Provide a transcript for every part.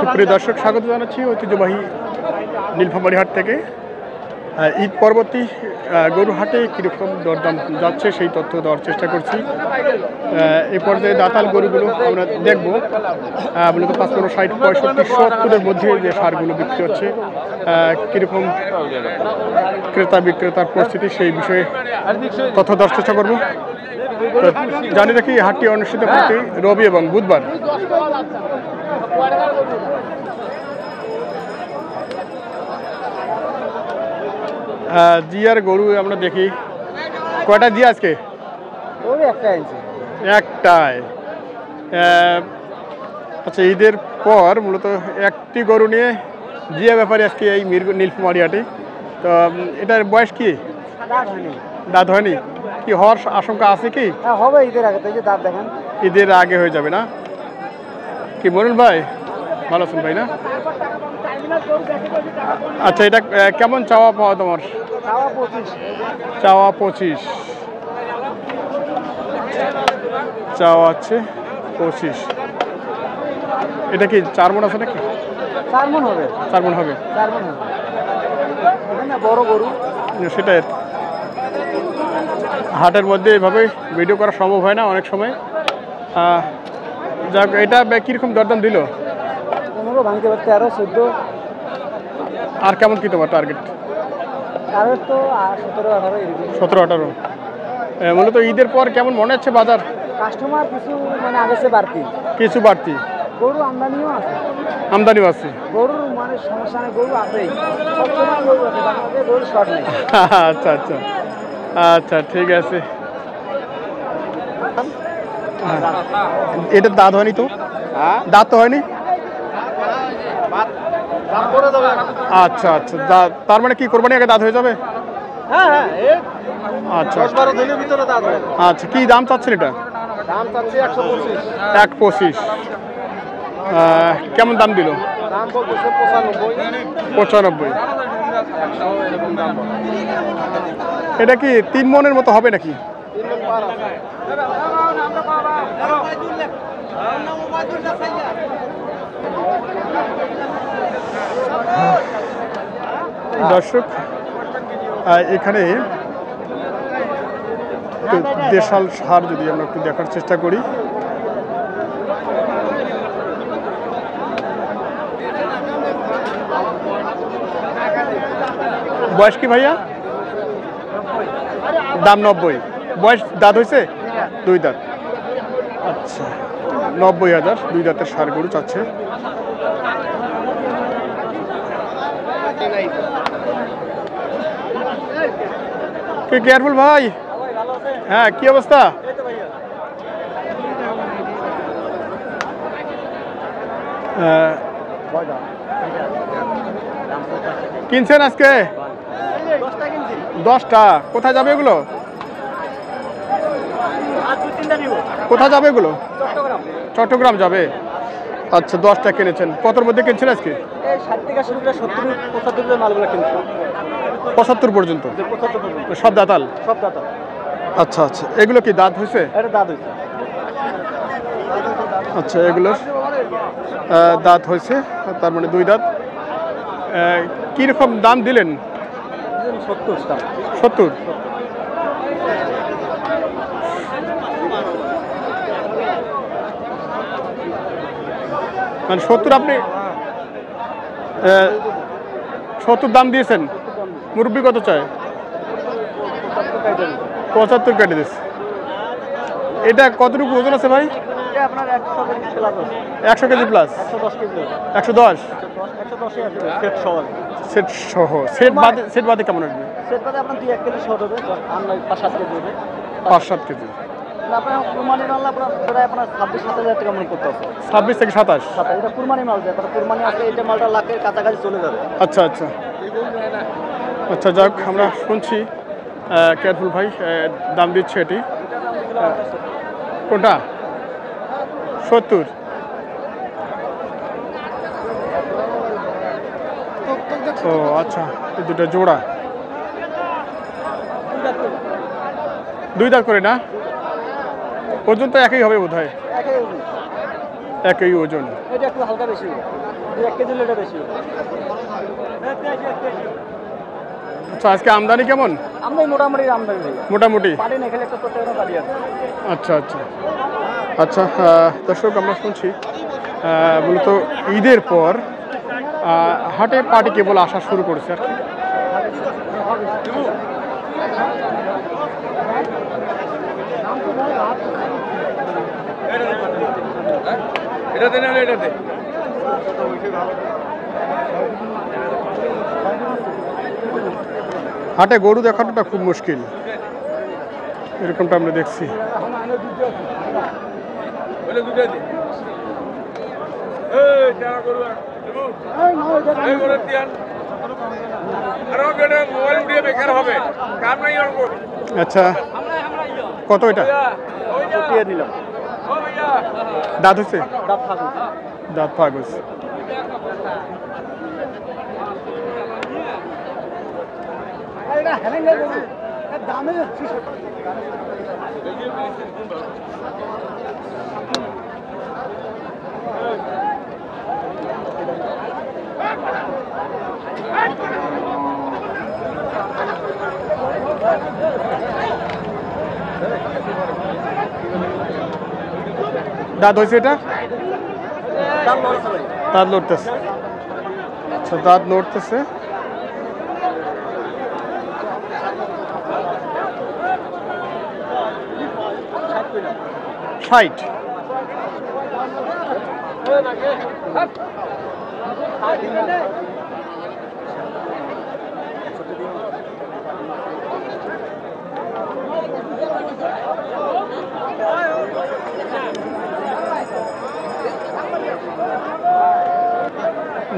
সুপ্রিয় দর্শক, স্বাগত জানাচ্ছি ঐতিহ্যবাহী নীলফামারী হাট থেকে। ঈদ পরবর্তী গরু হাটে কীরকম দরদাম যাচ্ছে সেই তথ্য দেওয়ার চেষ্টা করছি। এই পর্যায়ে দাতাল গরুগুলো আমরা দেখব। মূলত 55, 60, 65, 70-এর মধ্যে যে সারগুলো বিক্রি হচ্ছে, কীরকম ক্রেতা বিক্রেতার পরিস্থিতি সেই বিষয়ে তথ্য দেওয়ার চেষ্টা করব। জানি রাখি হাটটি অনুষ্ঠিত প্রতি রবি এবং বুধবার। জিয়ার গরু আমরা দেখি, কয়টা জিয়া আজকে? একটাই। আচ্ছা, ঈদের পর মূলত একটি গরু নিয়ে জিয়া ব্যাপারে আজকে এই নীলফামারী হাটে। তো এটার বয়স কি? দাঁত হয়নি? কি হওয়ার আশঙ্কা আছে কি? হবে ঈদের আগে, দাঁত দেখেন। ঈদের আগে হয়ে যাবে না কি মনুল ভাই? ভালো আছেন ভাই না? আচ্ছা, এটা কেমন চাওয়া পাওয়া তোমার? চাওয়া 25, চাওয়া আছে 25। এটা কি 4 মণ আছে নাকি? 4 মণ হবে। 4 মণ হবে। বড় গরু, সেটাই। হাটের মধ্যে এভাবে ভিডিও করা সম্ভব হয় না অনেক সময়। যাক, এটা কীরকম দরদাম দিল? 15 ভাঙতে পারতে, 13, 14। আর কেমন কি তোমার টার্গেট? তো 17, 18 এরকম। 17, 18। মূলত ঈদের পর কেমন মনে হচ্ছে বাজার? কাস্টমার কিছু মানে আগেছে বাড়তি, কিছু বাড়তি। গরু আমদানিও আছে। আমদানিও আছে। গরুর মানে সমস্যা নেই, গরু আছেই, সবসময় গরু আছে, গরুর শর্ট নেই। আচ্ছা আচ্ছা আচ্ছা, ঠিক আছে। এটার দাঁত হয়নি তো? দাঁত তো হয়নি। আচ্ছা আচ্ছা, তার মানে কি কোরবানি আগে দাঁত হয়ে যাবে? আচ্ছা, 10-12 দিনের ভিতরে দাঁত হবে। আচ্ছা, কি দাম চাচ্ছেন এটা? দাম চাচ্ছি 125। 125। কেমন দাম দিল? দাম বলতেছে 95। এটা কি 3 মণের মতো হবে নাকি? 3 মণ পার আছে। দর্শক, এখানে দেশাল সার যদি আমরা একটু দেখার চেষ্টা করি। বয়স কি ভাইয়া? দাম 90। বয়স, দাঁত হয়েছে? 2 দাঁত। আচ্ছা, 90,000 2 দাঁতের সার গরু চাচ্ছে। কেয়ারফুল ভাই। হ্যাঁ, কি অবস্থা? কিনছেন আজকে? 10টা। কোথায় যাবে এগুলো? কোথায় যাবে এগুলো? চট্টগ্রাম যাবে। আচ্ছা, 10টা কিনেছেন। কতর মধ্যে কিনছেন আজকে? 60 থেকে শুরু করে 70, 75 মালগুলো কিনছি। 75 পর্যন্ত? 75 পর্যন্ত। সব দাঁতাল? সব দাঁতাল। আচ্ছা আচ্ছা, এগুলো কি দাঁত হয়েছে? এটা দাঁত হয়েছে। আচ্ছা, এগুলোর দাঁত হয়েছে, তার মানে 2 দাঁত। কীরকম দাম দিলেন? 70। মানে 70 আপনি 70 দাম দিয়েছেন। মুরব্বি কত চায়? 75 কেটে দিচ্ছে। এটা কতটুকু ওজন আছে ভাই? আপনার 100 কেজি প্লাস। 110। সেট সহ। সেট বাদে কেমন আসবে? সেট বাদে আপনার 2-1 কেজি শর্ট হবে, 5-7 কেজি হবে। 5-7 কেজি। আপনার কুরবানি মাল আপনার প্রায় আপনার 26-27 টাকা মনে করতে হবে। 26 থেকে 27। এটা কুরবানি মাল, আপনার কুরবানি আছে, এটা মালটা লাখের কাছাকাছি চলে যাবে। আচ্ছা আচ্ছা আচ্ছা, যাক, আমরা শুনছি কেয়ারফুল ভাই দাম দিচ্ছে এটি। কোনটা? 70। ও আচ্ছা, এই দুটো জোড়া। 2 দাঁত করে না? ওজন তো একই হবে বোধ হয়। একই ওজন। এটা একটু হালকা বেশি, 1 কেজি এটা বেশি। আচ্ছা, আজকে আমদানি কেমন? আমদানি মোটামুটি আমদানি মোটামুটি পাটি না খেলে একটা প্রত্যেকটা পাটি আছে। আচ্ছা আচ্ছা আচ্ছা। দর্শক, আমরা শুনছি মূলত ঈদের পর হাটে পাটি কেবল আসা শুরু করেছে আর কি। হাটে গরু দেখানোটা খুব মুশকিল, এরকমটা আমরা দেখছি। আচ্ছা, কত এটা? নিলাম দাঁত হচ্ছে? দাঁত থাকুক। দাঁত ফাগুস। দাঁত হয়েছে এটা? দাঁত লড়তেছে। আচ্ছা, দাঁত লড়তেছে। ষাট।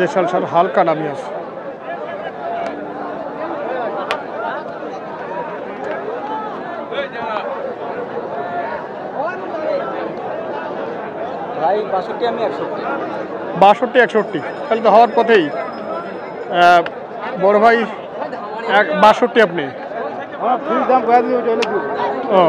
দেশাল সার হালকা নামি আছে। ভাই 62 আমি 61। 62 61, তাহলে তো হওয়ার পথেই। বড় ভাই 62 আপনি? দাম ও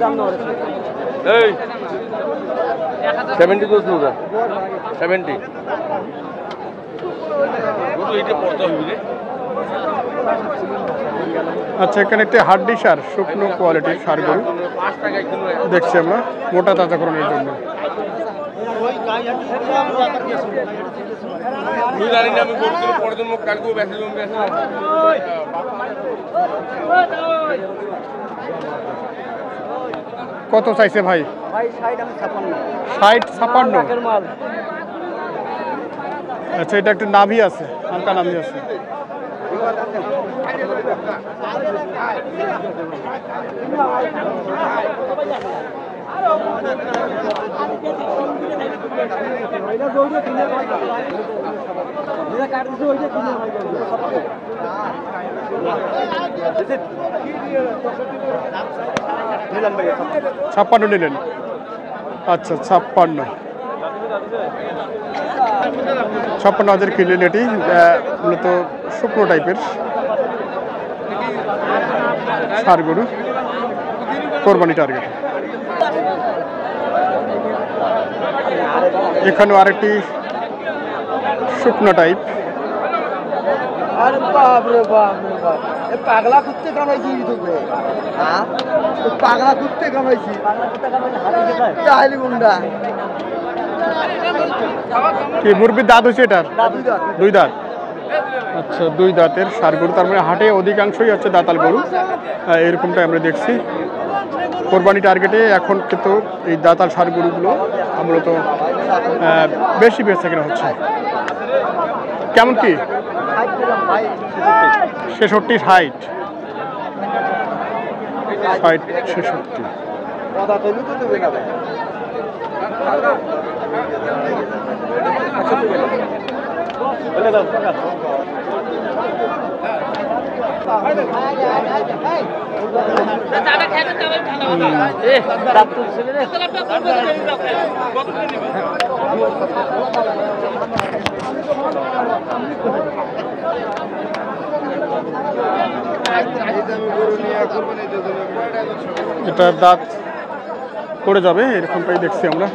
দাম 70 করছিল ওটা 70 আচ্ছা, এখানে একটা হাড্ডি সার, শুকনো কোয়ালিটির সার গরু দেখছি আমরা মোটা তাজাকরণের জন্য। কত চাইছে ভাই? ভাই 60 আমি 56। 60 56? টাকার মাল। আচ্ছা, এটা একটা নাভি আছে, হালকা নাভি আছে। ছাপ্পান্ন নিলেন? আচ্ছা, 56,000 কিনলেন। এটি মূলত শুকনো টাইপের সার গরু, কোরবানি টার্গেট। এখানেও আরেকটি শুকনো টাইপ। আরে বাপ রে বাপ রে বাপ, এ পাগলা কুত্তে কামাইছি তোকে। হ্যাঁ, পাগলা কুত্তে কামাইছি। পাগলা কুত্তে কামাইছি হারাইছে ভাই। তাইলে গুন্ডা। কি মুরবির দাঁত হচ্ছে এটার? দুই দাঁত। 2 দাঁত। আচ্ছা, 2 দাঁতের সার গরু, তার মানে হাটে অধিকাংশই হচ্ছে দাঁতাল গরু। এরকমটাই আমরা দেখছি কোরবানি টার্গেটে। এখন কিন্তু এই দাঁতাল সার গরুগুলো মূলত বেশি বেচাকেনা হচ্ছে। কেমন কি? 66 60 66। কথা তৈরি তো দেবে না ভাই। বলে দাও টাকা। এটার দাঁত পড়ে যাবে এরকমটাই দেখছি আমরা।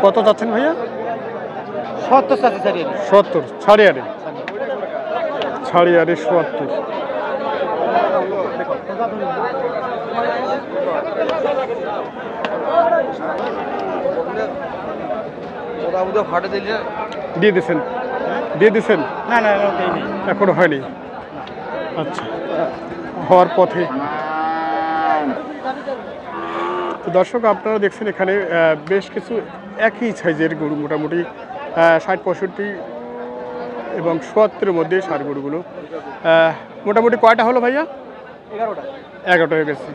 কত যাচ্ছেন ভাইয়া? 70 চাচা ছাড়িয়ে 70 ছাড়িয়ারে 70। ফাটে দিলে দিয়ে দিছেন না না এখনো হয়নি। আচ্ছা, হওয়ার পথে। তো দর্শক আপনারা দেখছেন এখানে বেশ কিছু একই সাইজের গরু, মোটামুটি 60-65 এবং 70-এর মধ্যে ষাঁড় গরুগুলো। মোটামুটি কয়টা হলো ভাইয়া? 11টা হয়ে গেছে।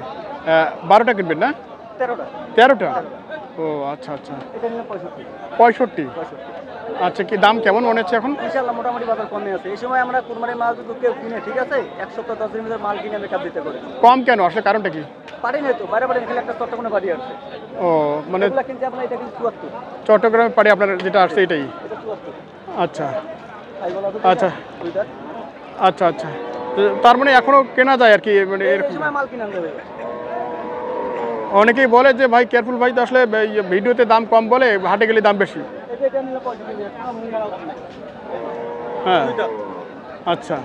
12টা কিনবেন না? 13টা। ও আচ্ছা আচ্ছা, 65। আচ্ছা, কি দাম কেমন মনে হচ্ছে এখন? ইনশাআল্লাহ মোটামুটি বাজার কমে আছে। এই সময় আমরা কুরবানির মাল যদি কেউ কিনে, ঠিক আছে, 1 সপ্তাহ 10 দিনের ভিতরে মাল কিনে আমি কাপ দিতে পারি। কম কেন আসলে কারণটা কি? পারি না তো, বাইরে খেলে একটা চট্টগ্রামে বাড়ি আছে। ও মানে এগুলা কিনতে আপনার এটা কিন্তু 74। চট্টগ্রামে পাড়ি আপনার যেটা আসছে এটাই? এটা 74। আচ্ছা আচ্ছা আচ্ছা আচ্ছা, তার মানে এখনো কেনা যায় আর কি, মানে এই এরকম। সময় মাল কিনে আনতে হবে। অনেকেই বলে যে ভাই কেয়ারফুল ভাই, তো আসলে ভিডিওতে দাম কম বলে, হাটে গেলে দাম বেশি। এটা নিলে 65 টাকা মূল্য আছে। হ্যাঁ আচ্ছা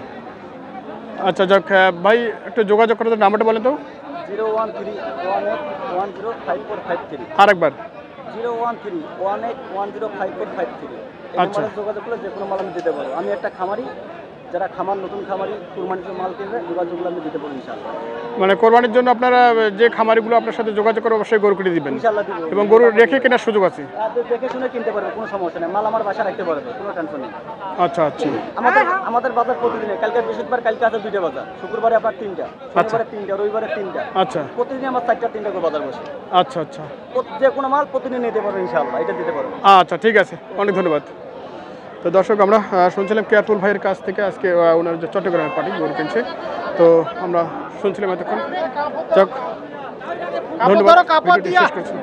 আচ্ছা, যাক ভাই একটু যোগাযোগ করার নাম্বারটা বলেন তো। 01318105453। আরেকবার। 01318105453। আচ্ছা। যোগাযোগ করলে যে কোনো মাল আমি দিতে পারবো। আমি একটা খামারি, যারা নতুন খামারি কুরবানির মাল কিনবে, যোগাযোগগুলো আমি দিতে পারবো ইনশাআল্লাহ। মানে কোরবানির জন্য আপনারা যে খামারিগুলো আপনার সাথে যোগাযোগ করে অবশ্যই গরু কিনে দিবেন ইনশাআল্লাহ দিব। এবং গরু রেখে কেনার সুযোগ আছে। আপনি দেখে শুনে কিনতে পারবেন, কোনো সমস্যা নেই। মাল আমার বাসায় রাখতে পারবে, কোনো টেনশন নেই। আচ্ছা আচ্ছা আমাদের বাজার প্রতিদিনে, কালকে বৃহস্পতিবার, কালকে আছে 2টা বাজার, শুক্রবারে আপনার 3টা, শনিবারে 3টা, রবিবারে 3টা। আচ্ছা প্রতিদিন আমার 4টা-3টা করে বাজার বসে। আচ্ছা আচ্ছা যে কোনো মাল প্রতিদিন নিতে পারবে ইনশাআল্লাহ, এটা দিতে পারবো। আচ্ছা, ঠিক আছে, অনেক ধন্যবাদ। তো দর্শক আমরা শুনছিলাম কেয়ারফুল ভাইয়ের কাছ থেকে আজকে ওনার যে চট্টগ্রামের পার্টি গরু কিনছে, তো আমরা শুনছিলাম এতক্ষণ। যাক, ধন্যবাদ, ভিডিওটি শেষ করছি।